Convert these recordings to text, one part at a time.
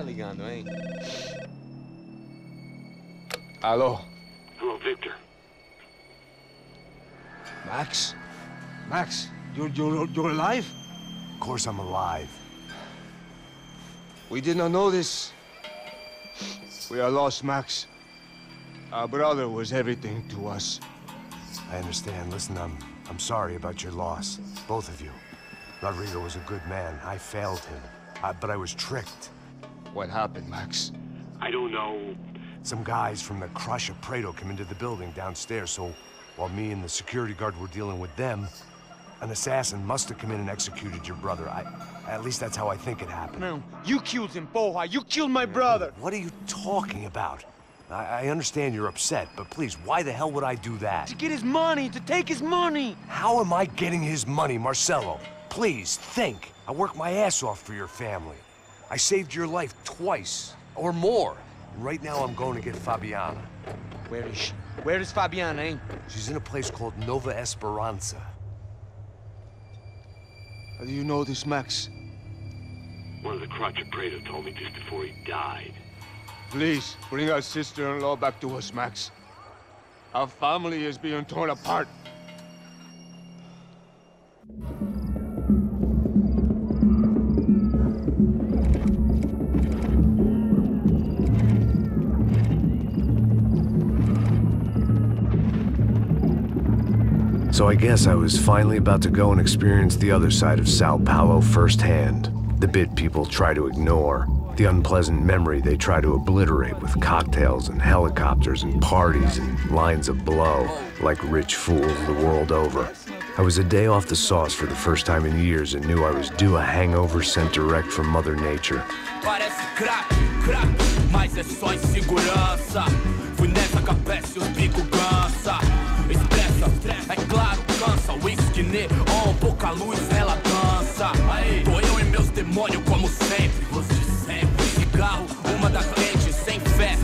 ligando, hein? Alô? Hello, Victor. Max? Max, you're alive? Of course I'm alive. We did not know this. We are lost, Max. Our brother was everything to us. I understand. Listen, I'm sorry about your loss. Both of you. Rodrigo was a good man. I failed him. But I was tricked. What happened, Max? I don't know. Some guys from the Crush of Prado came into the building downstairs, so while me and the security guard were dealing with them, an assassin must have come in and executed your brother. At least that's how I think it happened. No, you killed him, porra. You killed my brother. What are you talking about? I understand you're upset, but please, why the hell would I do that? To get his money, to take his money. How am I getting his money, Marcelo? Please, think. I worked my ass off for your family. I saved your life twice, or more. Right now, I'm going to get Fabiana. Where is she? Where is Fabiana, eh? She's in a place called Nova Esperanza. How do you know this, Max? One of the Crotch of Prado told me just before he died. Please, bring our sister-in-law back to us, Max. Our family is being torn apart. So I guess I was finally about to go and experience the other side of Sao Paulo firsthand. The bit people try to ignore. The unpleasant memory they try to obliterate with cocktails and helicopters and parties and lines of blow, like rich fools the world over. I was a day off the sauce for the first time in years and knew I was due a hangover sent direct from Mother Nature. Parece crack, mas é só insegurança. Fui nessa capece, os bico cansa. Estressa, é claro, cansa. Whisky neon, pouca luz, ela dança. Tô eu e meus demônios como sempre. Cigarro, uma da frente, sem fé.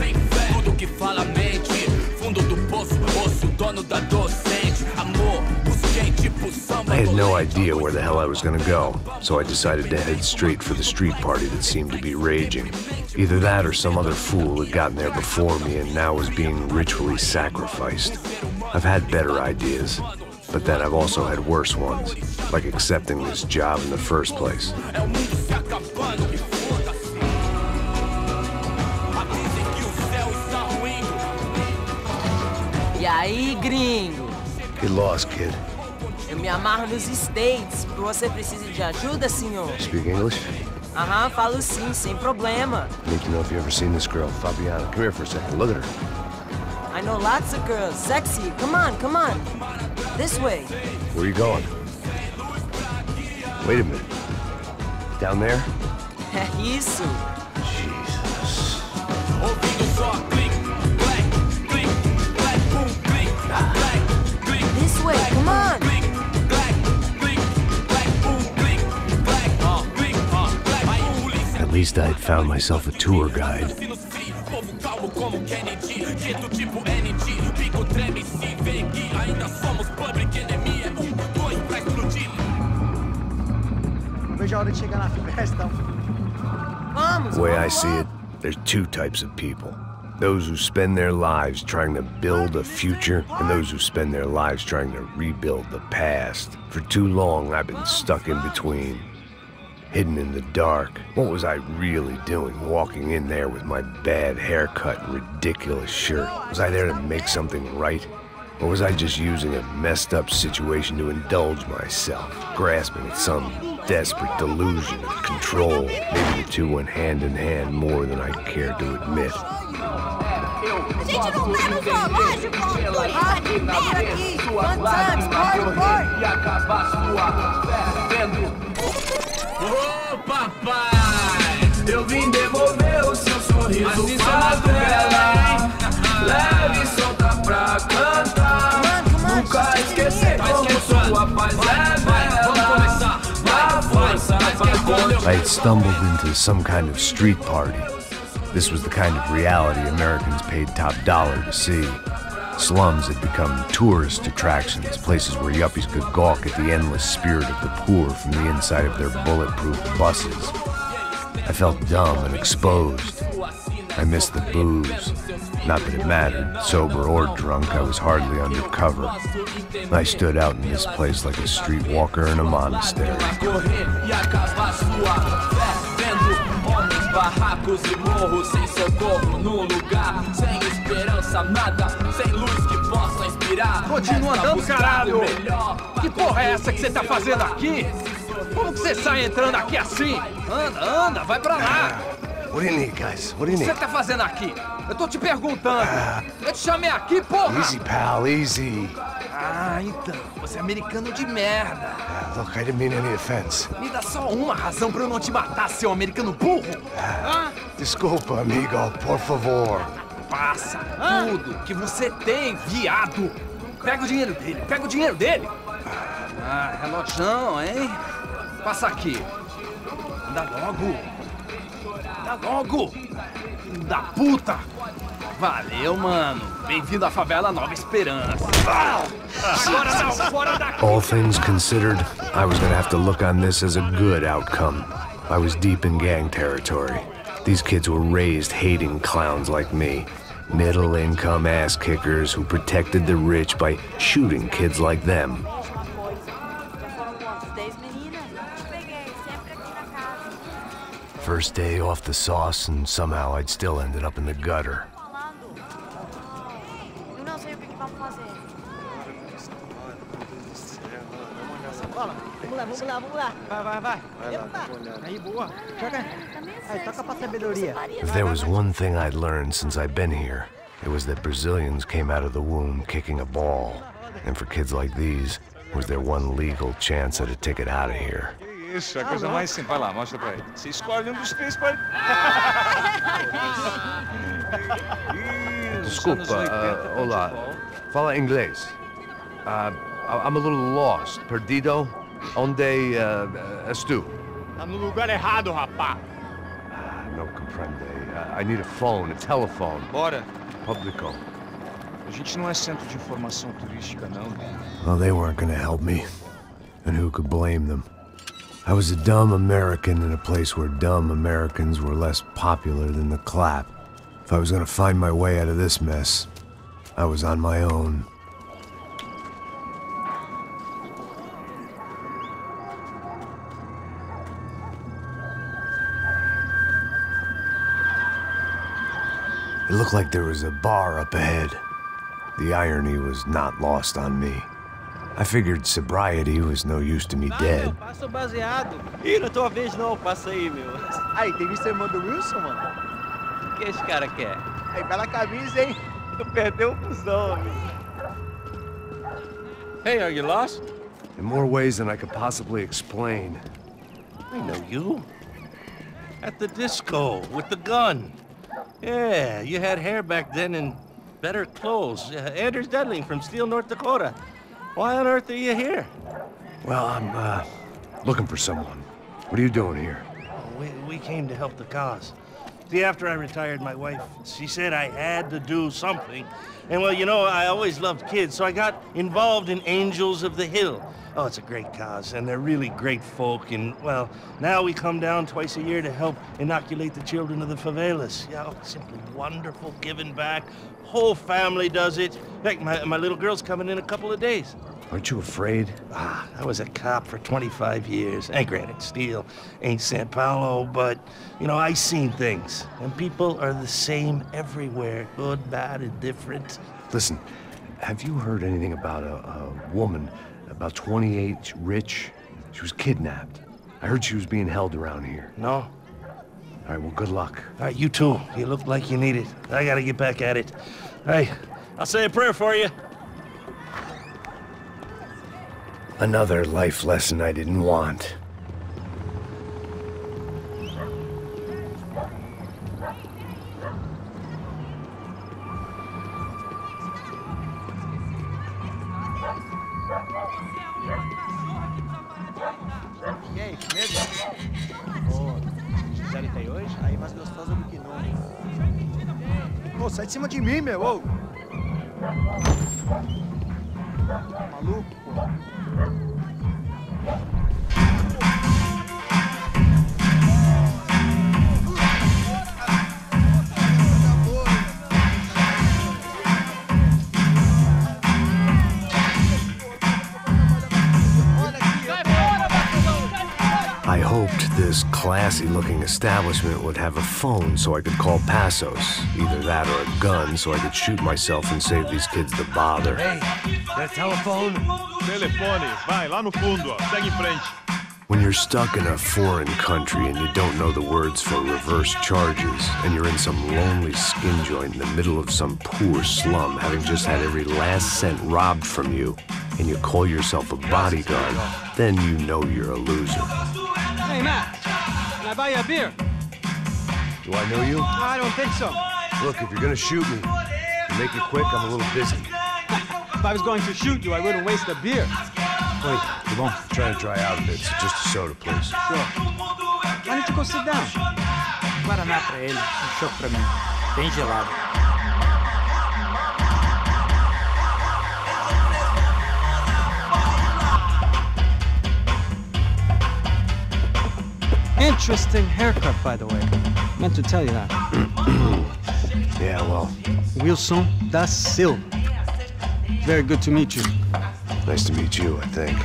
Tudo que fala mente. Fundo do poço, osso, dono da docente. Amor, busquei tipo samba. I had no idea where the hell I was gonna go, so I decided to head straight for the street party that seemed to be raging. Either that or some other fool had gotten there before me and now was being ritually sacrificed. I've had better ideas, but then I've also had worse ones, like accepting this job in the first place. E aí, gringo? Get lost, kid. Eu me amarro nos States. Você precisa de ajuda, senhor? Speak English? Aham, falo sim, sem problema. I need to know if you've ever seen this girl, Fabiana. Come here for a second. Look at her. I know lots of girls. Sexy. Come on, come on. This way. Where are you going? Wait a minute. Down there? É isso. Jesus. This way, come on. At least I had found myself a tour guide. The way I see it, there's two types of people. Those who spend their lives trying to build a future, and those who spend their lives trying to rebuild the past. For too long, I've been stuck in between. Hidden in the dark. What was I really doing walking in there with my bad haircut and ridiculous shirt? Was I there to make something right? Or was I just using a messed up situation to indulge myself, grasping at some desperate delusion of control? Maybe the two went hand in hand more than I cared to admit. A gente não tá no zoológico! Ah, que merda aqui! One times, Ô papai, eu vim devolver o seu sorriso favela. Leve e solta pra cantar. Nunca esquecer como sua paz é bela. Dá força pra I had stumbled into some kind of street party. This was the kind of reality Americans paid top dollar to see. Slums had become tourist attractions, places where yuppies could gawk at the endless spirit of the poor from the inside of their bulletproof buses. I felt dumb and exposed. I missed the booze. Not that it mattered, sober or drunk, I was hardly undercover. I stood out in this place like a streetwalker in a monastery. Barracos e morros sem socorro num lugar sem esperança, nada, sem luz que possa inspirar. Continua andando, caralho! Que porra é essa que você tá fazendo aqui? Como que você sai entrando aqui assim? Anda, vai pra lá! What do you need, guys? What do you O que need? você tá fazendo aqui? Eu tô te perguntando. Eu te chamei aqui, porra! Easy, pal, easy. Ah, então. Você é americano de merda. Look, I didn't mean any offense. Me dá só uma razão pra eu não te matar, seu americano burro. Desculpa, amigo, por favor. Passa tudo que você tem, viado. Pega o dinheiro dele, Ah, relojão, hein? Passa aqui. Dá logo. Filho da puta. Valeu, mano. Bem-vindo à favela Nova Esperança. Agora não, fora daqui. All things considered, I was gonna have to look on this as a good outcome. I was deep in gang territory. These kids were raised hating clowns like me. Middle-income ass-kickers who protected the rich by shooting kids like them. First day off the sauce, and somehow I'd still ended up in the gutter. Vamos lá. Vai. Aí, boa. Joga. Aí, toca pra sabedoria. If there was one thing I'd learned since I'd been here, it was that Brazilians came out of the womb kicking a ball. And for kids like these, was their one legal chance at a ticket out of here. Isso, é a coisa mais simples. Vai lá, mostra pra ele. Você escolhe dos três pra ele. Desculpa, olá. Fala inglês. I'm a little lost. Perdido? Onde estou? Tá no lugar errado, rapá. No comprende. I need a phone, a telephone. Bora. Publico. A gente não é centro de informação turística, não. Well, they weren't gonna help me. And who could blame them? I was a dumb American in a place where dumb Americans were less popular than the clap. If I was gonna find my way out of this mess, I was on my own. It looked like there was a bar up ahead. The irony was not lost on me. I figured sobriety was no use to me dead. Passa o baseado. Ih, não é tua vez não, passa aí, meu. Aí, tem visto a irmã do Wilson, mano? O que esse cara quer? Aí, bela camisa, hein? Tu perdeu o cuzão, amigo. Hey, are you lost? In more ways than I could possibly explain. I know you. At the disco, with the gun. Yeah, you had hair back then and better clothes. Anders Dudling from Steele, North Dakota. Why on earth are you here? Well, I'm, looking for someone. What are you doing here? We came to help the cause. See, after I retired, my wife, she said I had to do something. And well, you know, I always loved kids, so I got involved in Angels of the Hill. Oh, it's a great cause, and they're really great folk, and, well, now we come down twice a year to help inoculate the children of the favelas. Yeah, oh, simply wonderful, giving back. Whole family does it. In fact, my little girl's coming in a couple of days. Aren't you afraid? I was a cop for 25 years. And granted, Steele ain't San Paulo, but, you know, I seen things. And people are the same everywhere. Good, bad, and different. Listen, have you heard anything about a woman, about 28, rich? She was kidnapped. I heard she was being held around here. No? All right, well, good luck. All right, you too. You look like you need it. I gotta get back at it. Hey, I'll say a prayer for you. Another life lesson I didn't want. E aí, medo? Ô, já tem hoje? Aí mais gostosa do que nunca. Ô, sai de cima de mim, meu! Ô. Maluco, pô. hoped this classy-looking establishment would have a phone so I could call Passos. Either that or a gun so I could shoot myself and save these kids the bother. Hey, that telephone? Telefone, vai, lá no fundo, ó. Segue em frente. When you're stuck in a foreign country and you don't know the words for reverse charges, and you're in some lonely skin joint in the middle of some poor slum, having just had every last cent robbed from you, and you call yourself a bodyguard, then you know you're a loser. Hey, Matt, can I buy you a beer? Do I know you? I don't think so. Look, if you're gonna shoot me, to make it quick, I'm a little busy. If I was going to shoot you, I wouldn't waste a beer. Wait, come on. I'm trying to dry out a bit, so just a soda, please. Sure. Why don't you go sit down? Guaraná pra ele, chopp pra mim. Bem gelado. Interesting haircut, by the way. Meant to tell you that. Yeah, well, Wilson da Silva. Very good to meet you. nice to meet you, I think.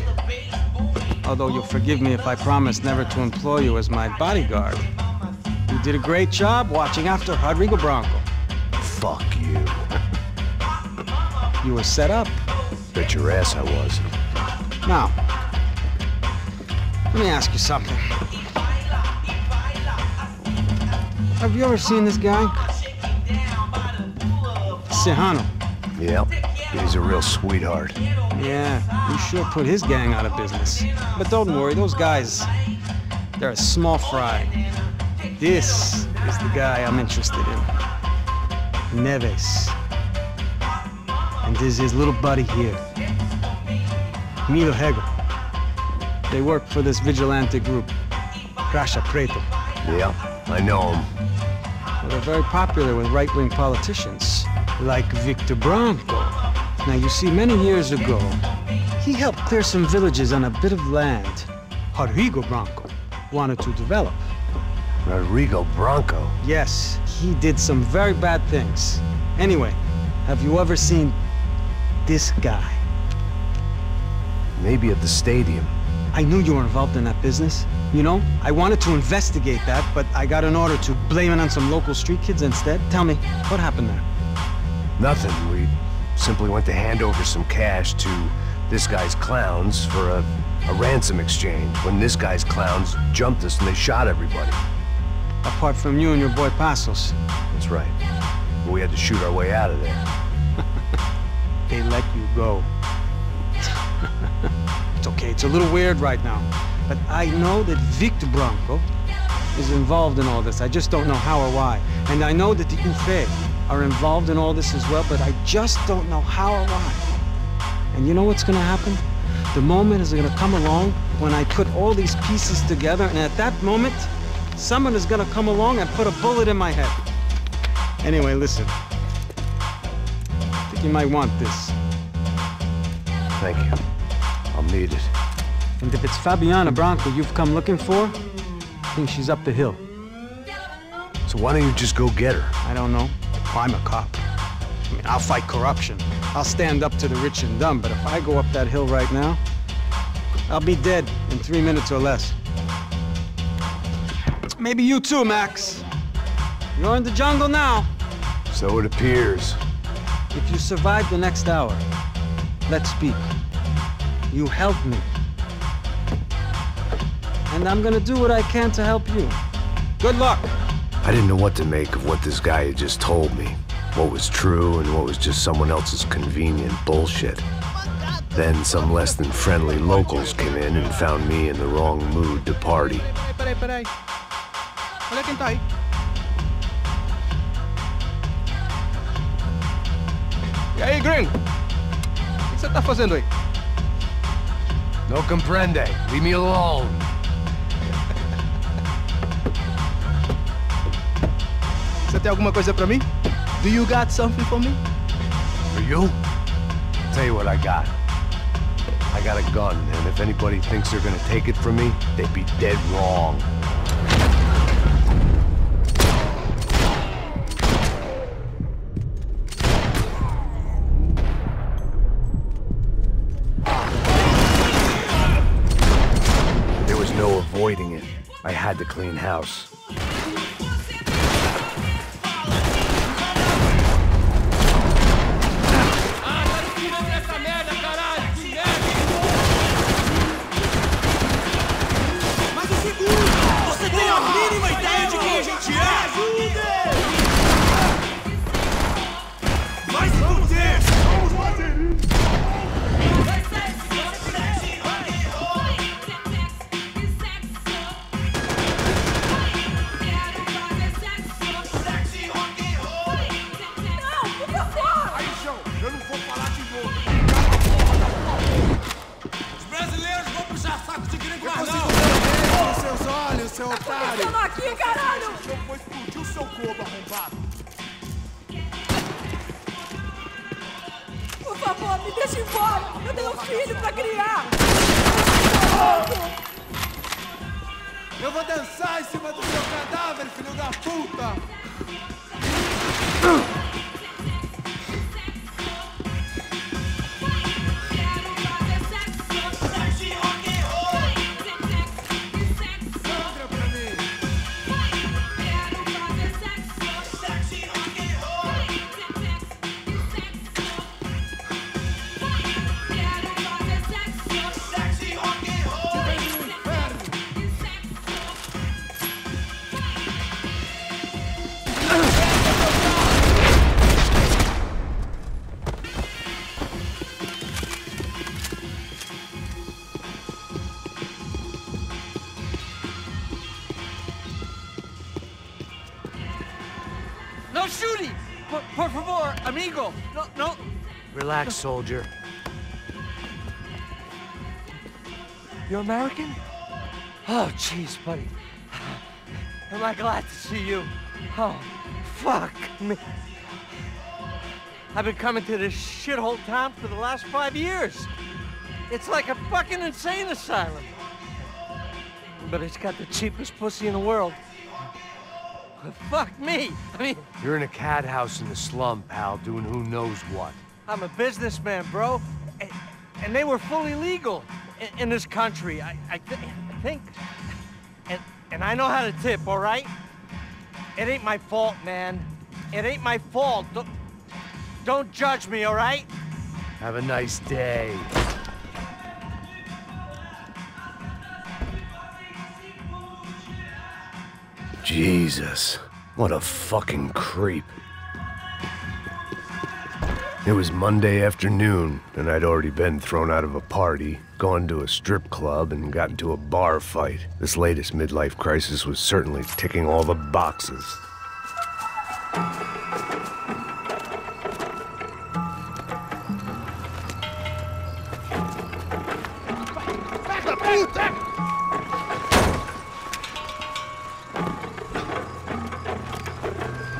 Although you'll forgive me if I promise never to employ you as my bodyguard. You did a great job watching after Rodrigo Bronco. Fuck you. You were set up. Bet your ass I was. Now, let me ask you something. Have you ever seen this guy? Serrano. Yep, he's a real sweetheart. Yeah, you sure put his gang out of business. But don't worry, those guys, they're a small fry. This is the guy I'm interested in. Neves. And this is his little buddy here. Milo Hegel. They work for this vigilante group, Caixa Preta. Yeah, I know him. Well, they're very popular with right-wing politicians, like Victor Bronco. Now, you see, many years ago, he helped clear some villages on a bit of land Rodrigo Bronco wanted to develop. Rodrigo Bronco? Yes, he did some very bad things. Anyway, have you ever seen this guy? Maybe at the stadium. I knew you were involved in that business. You know, I wanted to investigate that, but I got an order to blame it on some local street kids instead. Tell me, what happened there? Nothing. We simply went to hand over some cash to this guy's clowns for a ransom exchange when this guy's clowns jumped us and they shot everybody. Apart from you and your boy Passos. That's right. We had to shoot our way out of there. They let you go. It's okay, it's a little weird right now. But I know that Victor Bronco is involved in all this. I just don't know how or why. And I know that the UFE are involved in all this as well, but I just don't know how or why. And you know what's gonna happen? The moment is gonna come along when I put all these pieces together, and at that moment, someone is gonna come along and put a bullet in my head. Anyway, listen. I think you might want this. Thank you. I'll need it. And if it's Fabiana Bronco you've come looking for, I think she's up the hill. So why don't you just go get her? I don't know. I'm a cop. I mean, I'll fight corruption. I'll stand up to the rich and dumb, but if I go up that hill right now, I'll be dead in 3 minutes or less. Maybe you too, Max. You're in the jungle now. So it appears. If you survive the next hour, let's speak. You help me. And I'm gonna do what I can to help you. Good luck. I didn't know what to make of what this guy had just told me. What was true and what was just someone else's convenient bullshit. Then some less than friendly locals came in and found me in the wrong mood to party. Peraí. Olha quem tá aí. E aí, gringo? O que você tá fazendo aí? No comprende. Leave me alone. Você tem alguma coisa pra mim? Do you got something for me? For you? I'll tell you what I got. I got a gun, and if anybody thinks they're gonna take it from me, they'd be dead wrong. There was no avoiding it. I had to clean house. Mas o segundo! Você tem a mínima ideia de quem a gente é? Ajude! Vai se fuder! Vamos fazer isso! Seu otário! Tá aqui, caralho! Eu vou explodir o seu corpo, arrombado! Por favor, me deixe embora! Eu tenho um filho pra criar! Eu vou dançar em cima do seu cadáver, filho da puta! No shooting! Por favor, amigo! No. Relax, soldier. You American? Oh, jeez, buddy. Am I glad to see you? Oh, fuck me. I've been coming to this shithole town for the last 5 years. It's like a fucking insane asylum. But it's got the cheapest pussy in the world. Fuck me! I mean... You're in a cat house in the slum, pal, doing who knows what. I'm a businessman, bro. And they were fully legal in this country, I think. And I know how to tip, all right? It ain't my fault, man. It ain't my fault. Don't judge me, all right? Have a nice day. Jesus, what a fucking creep. It was Monday afternoon, and I'd already been thrown out of a party, gone to a strip club, and got into a bar fight. This latest midlife crisis was certainly ticking all the boxes.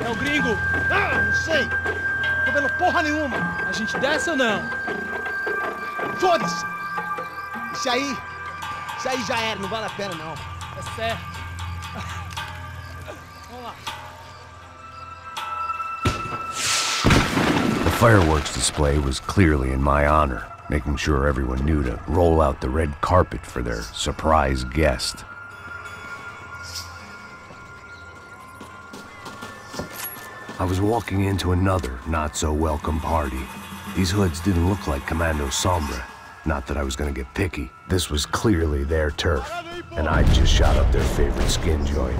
É o gringo! Ah, não sei! Tô vendo porra nenhuma! A gente desce ou não? Foda-se! Isso aí já era, não vale a pena não. É certo. Vamos lá. The fireworks display was clearly in my honor, making sure everyone knew to roll out the red carpet for their surprise guest. I was walking into another not-so-welcome party. These hoods didn't look like Commando Sombra. Not that I was gonna get picky. This was clearly their turf, and I'd just shot up their favorite skin joint.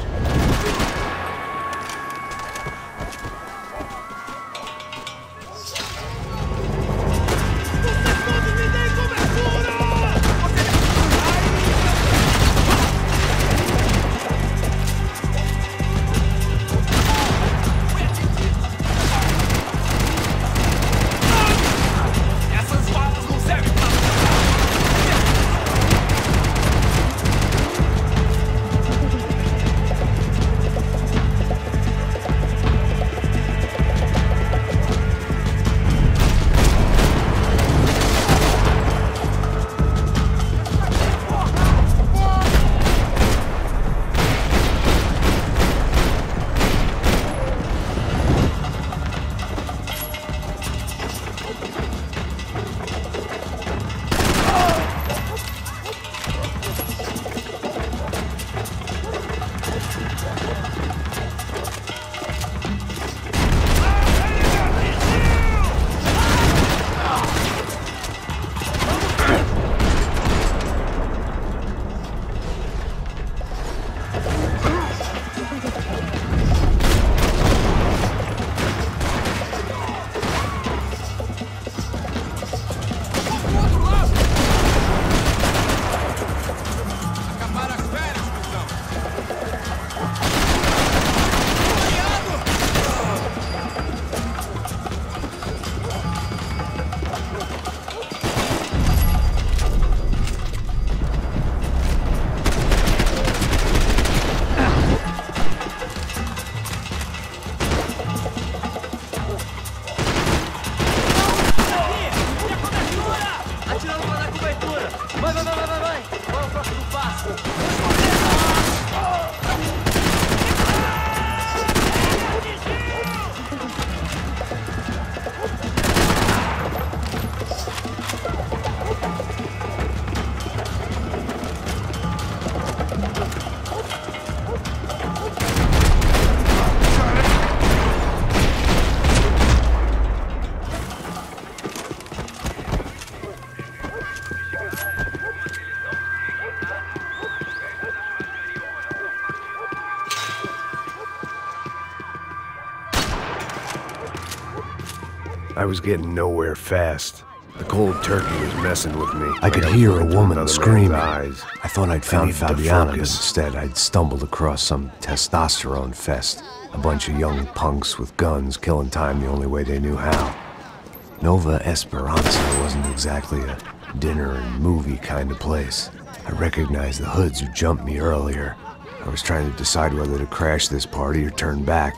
I was getting nowhere fast. The cold turkey was messing with me. I could hear a woman screaming. Eyes. I thought I'd found Fabiana, but instead I'd stumbled across some testosterone fest. A bunch of young punks with guns killing time the only way they knew how. Nova Esperanza wasn't exactly a dinner and movie kind of place. I recognized the hoods who jumped me earlier. I was trying to decide whether to crash this party or turn back,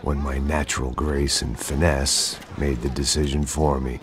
when my natural grace and finesse made the decision for me.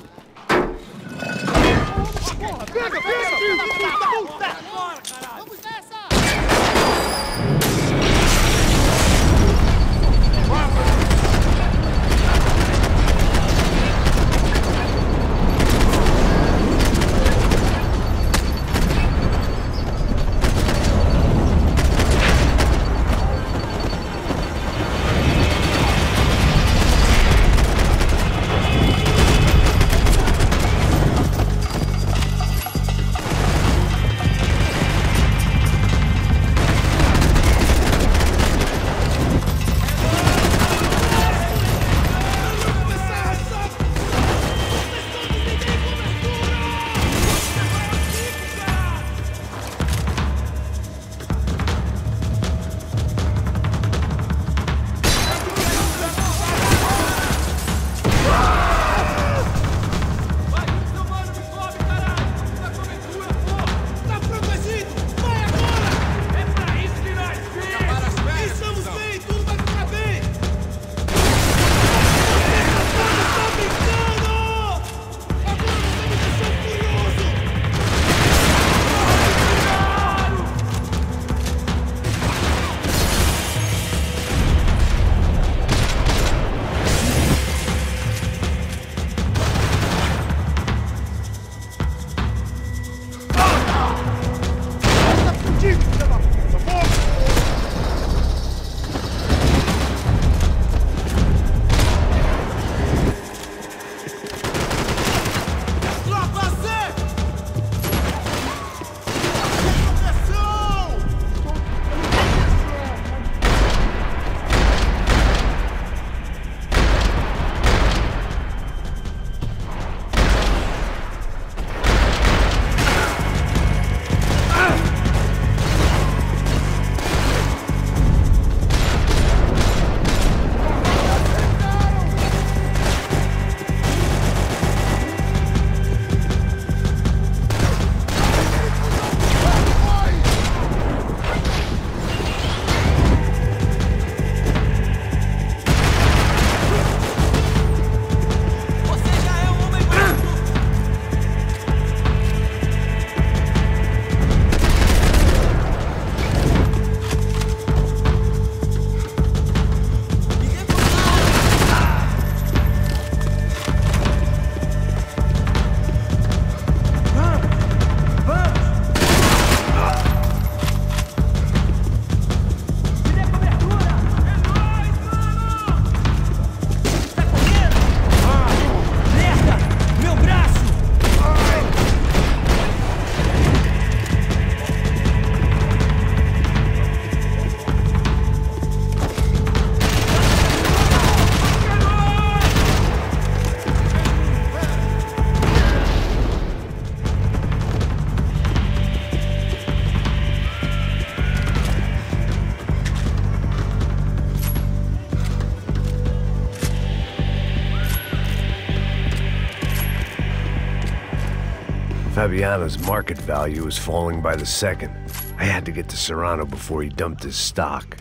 Fabiana's market value was falling by the second. I had to get to Serrano before he dumped his stock.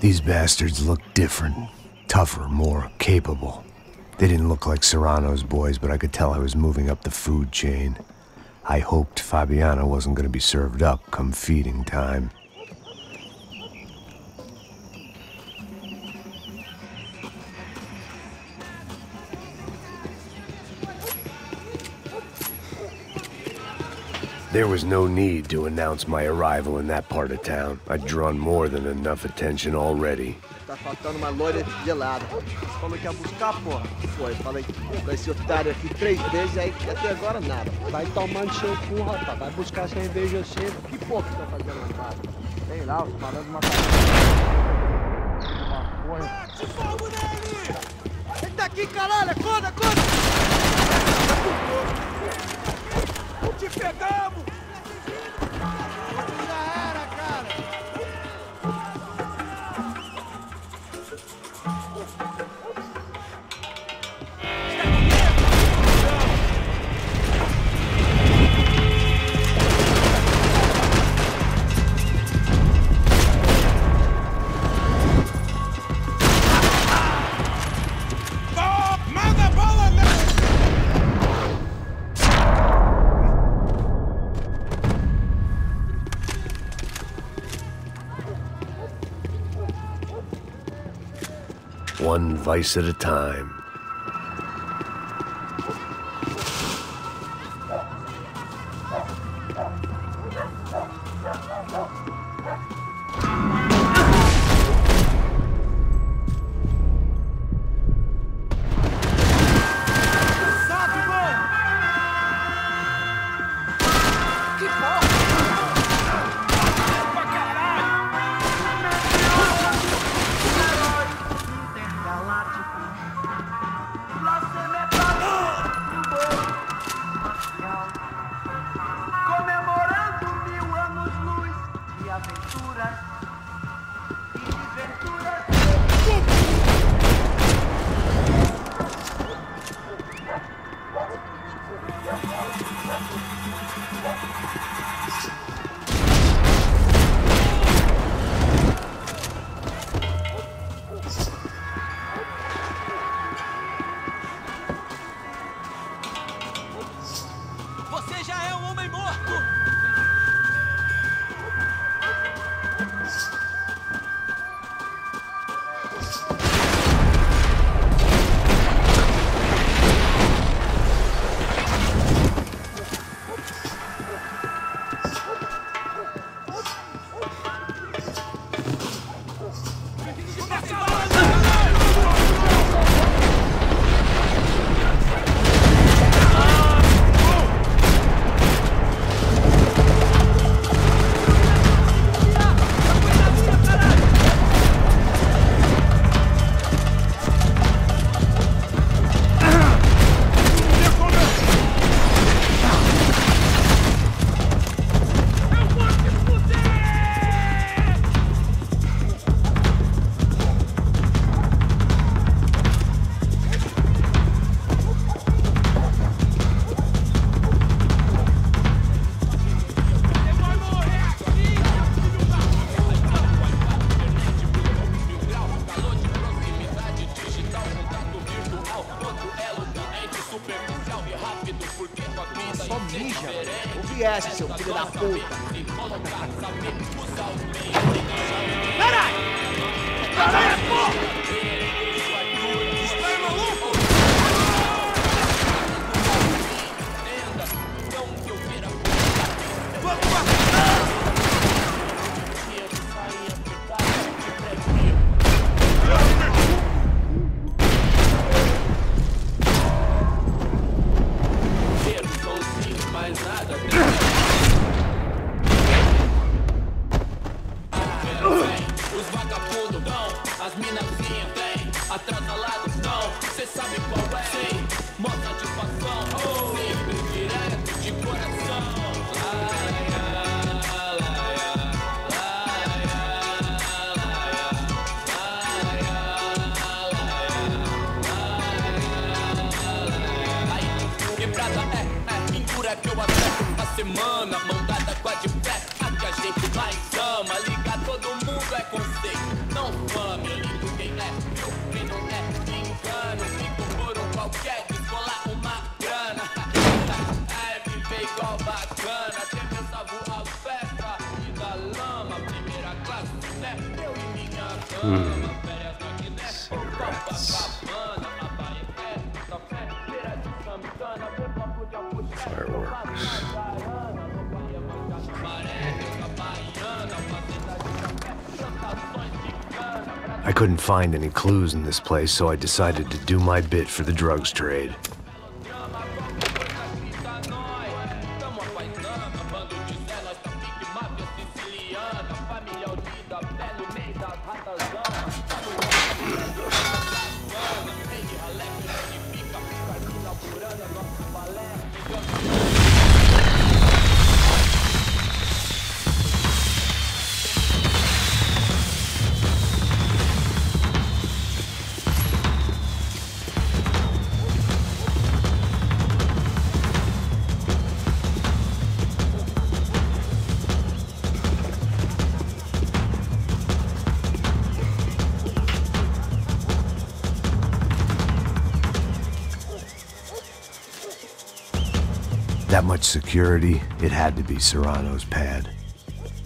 These bastards looked different, tougher, more capable. They didn't look like Serrano's boys, but I could tell I was moving up the food chain. I hoped Fabiana wasn't going to be served up come feeding time. There was no need to announce my arrival in that part of town. I'd drawn more than enough attention already. Tá faltando uma loira gelada. Você falou que ia buscar, porra? Foi, falei com esse otário aqui 3 vezes, aí que até agora nada. Vai tomando seu cu, rapaz. Vai buscar cerveja cedo. Que porra que tá fazendo na casa? Sei lá, os falando uma coisa. Bate fogo nele! Ele tá aqui, caralho! Acorda, acorda! Te pegamos! Já era, cara! One vice at a time. Viesse, seu filho da puta! Caralho! Caralho, porra! Você é maluco? Semana, mandada com a de pé, a que a gente mais ama. Ligar todo mundo é conceito, não fã. Cigarettes. Fireworks. I couldn't find any clues in this place, so I decided to do my bit for the drugs trade. That much security, it had to be Serrano's pad.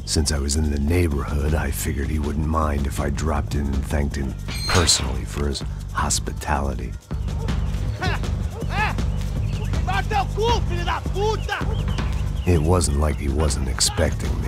Since I was in the neighborhood, I figured he wouldn't mind if I dropped in and thanked him personally for his hospitality. It wasn't like he wasn't expecting me.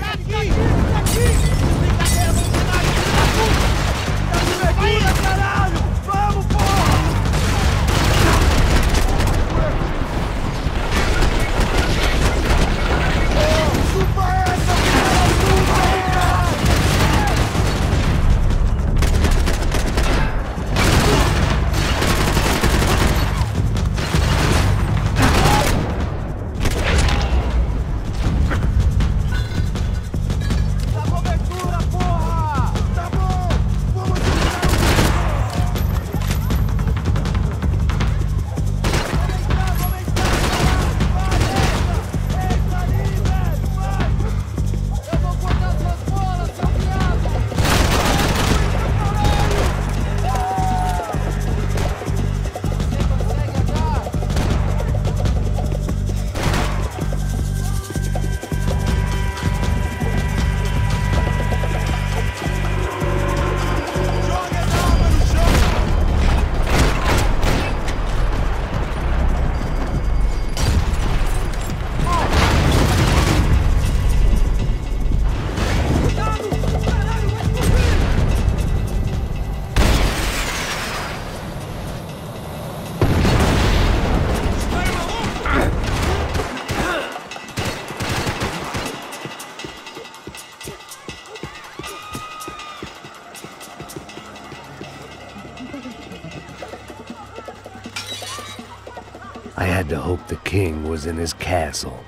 I had to hope the king was in his castle.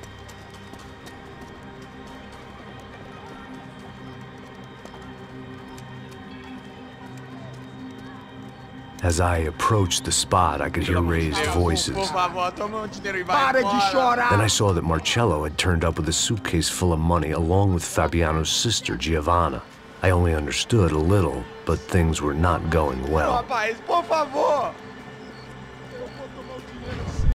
As I approached the spot, I could hear raised voices. Then I saw that Marcello had turned up with a suitcase full of money along with Fabiano's sister, Giovanna. I only understood a little, but things were not going well.